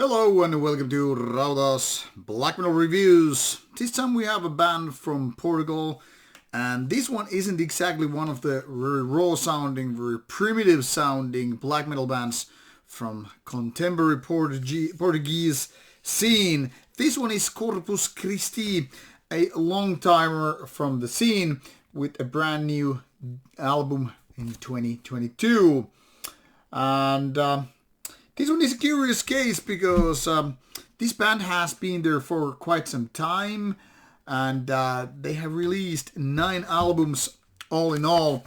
Hello and welcome to Rauta's Black Metal Reviews. This time we have a band from Portugal, and this one isn't exactly one of the very raw sounding, very primitive sounding black metal bands from contemporary Portuguese scene. This one is Corpus Christii, a long timer from the scene with a brand new album in 2022. And this one is a curious case because this band has been there for quite some time, and they have released 9 albums all in all.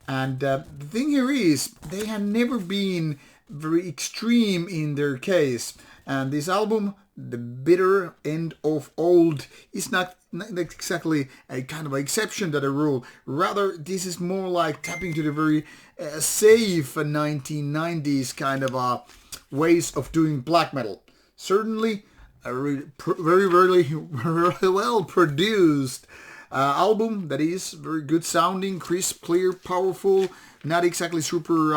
And the thing here is, they have never been very extreme in their case. And this album, The Bitter End of Old, is not exactly a kind of exception to the rule. Rather, this is more like tapping to the very safe 1990s kind of ways of doing black metal. Certainly a very well produced album that is very good sounding, crisp, clear, powerful, not exactly super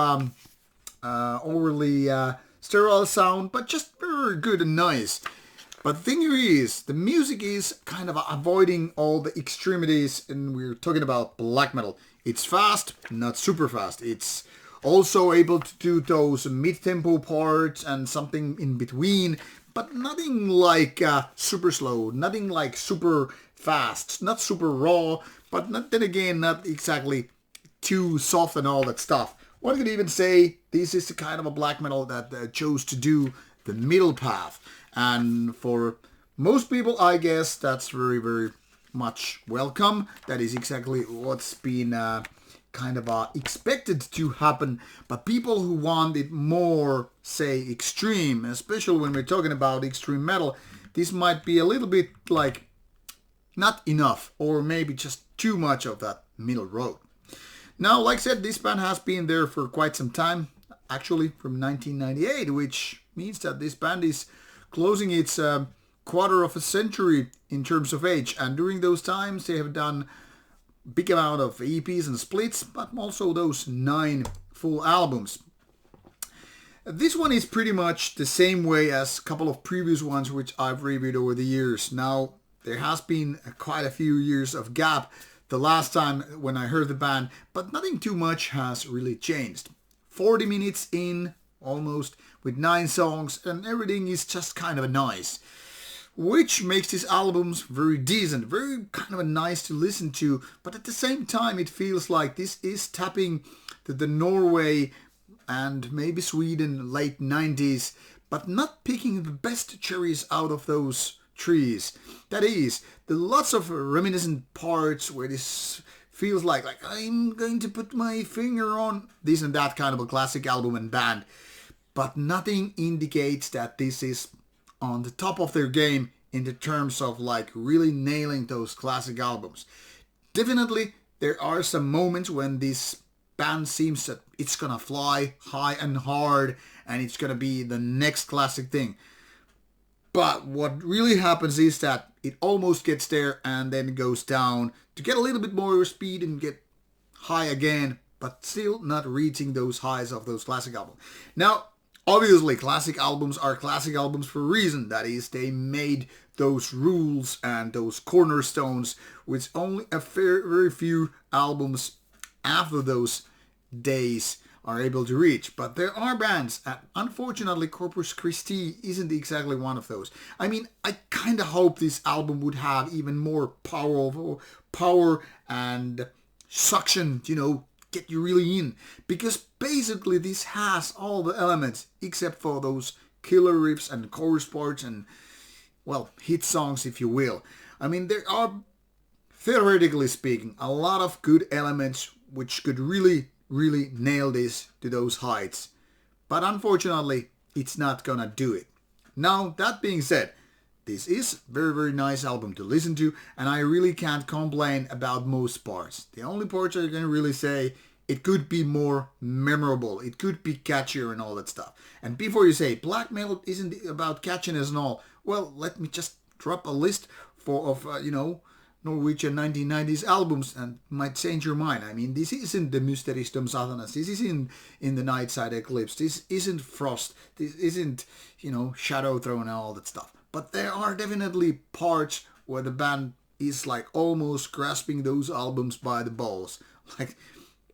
overly sterile sound, but just very good and nice. But the thing here is, the music is kind of avoiding all the extremities, and we're talking about black metal. It's fast, not super fast. It's also able to do those mid-tempo parts and something in between, but nothing like super slow, nothing like super fast, not super raw, but then again, not exactly too soft and all that stuff. One could even say this is the kind of a black metal that chose to do the middle path. And for most people, I guess that's very much welcome. That is exactly what's been kind of expected to happen. But people who want it more, say, extreme, especially when we're talking about extreme metal, this might be a little bit like not enough, or maybe just too much of that middle road. Now, like I said, this band has been there for quite some time, actually from 1998, which means that this band is closing its quarter of a century in terms of age. And during those times, they have done big amount of EPs and splits, but also those 9 full albums. This one is pretty much the same way as a couple of previous ones which I've reviewed over the years. Now, there has been quite a few years of gap the last time when I heard the band, but nothing too much has really changed. 40 minutes in, almost, with 9 songs, and everything is just kind of nice. Which makes these albums very decent, very kind of nice to listen to, but at the same time it feels like this is tapping the Norway and maybe Sweden late 90s, but not picking the best cherries out of those trees. That is, there are lots of reminiscent parts where this feels like I'm going to put my finger on this and that kind of a classic album and band, but nothing indicates that this is on the top of their game in the terms of like really nailing those classic albums. Definitely there are some moments when this band seems that it's gonna fly high and hard and it's gonna be the next classic thing. But what really happens is that it almost gets there and then goes down to get a little bit more speed and get high again, but still not reaching those highs of those classic albums. Now, obviously, classic albums are classic albums for a reason. That is, they made those rules and those cornerstones, which only a very few albums after those days are able to reach. But there are bands, and unfortunately Corpus Christii isn't exactly one of those. I mean, I kind of hope this album would have even more power and suction, get you really in. Because basically this has all the elements, except for those killer riffs and chorus parts and, well, hit songs, if you will. I mean, there are, theoretically speaking, a lot of good elements which could really nail this to those heights. But unfortunately, it's not gonna do it. Now, that being said, this is a very nice album to listen to, and I really can't complain about most parts. The only parts I can really say, it could be more memorable, it could be catchier and all that stuff. And before you say, black metal isn't about catchiness and all, well, let me just drop a list of Norwegian 1990s albums and might change your mind. I mean, this isn't the Mysteries Dom Satanas. This isn't in the Night Side Eclipse. This isn't Frost. This isn't, Shadow Throne and all that stuff. But there are definitely parts where the band is like almost grasping those albums by the balls. Like,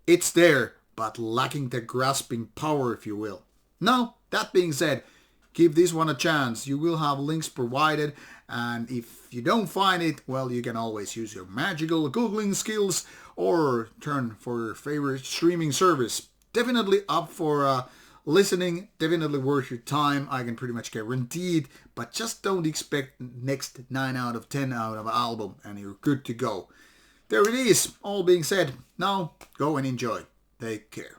it's there, but lacking the grasping power, if you will. Now, that being said, give this one a chance. You will have links provided, and if you don't find it, well, you can always use your magical Googling skills or turn for your favorite streaming service. Definitely up for listening, definitely worth your time, I can pretty much guarantee it, but just don't expect next 9 out of 10 out of an album and you're good to go. There it is, all being said, now go and enjoy. Take care.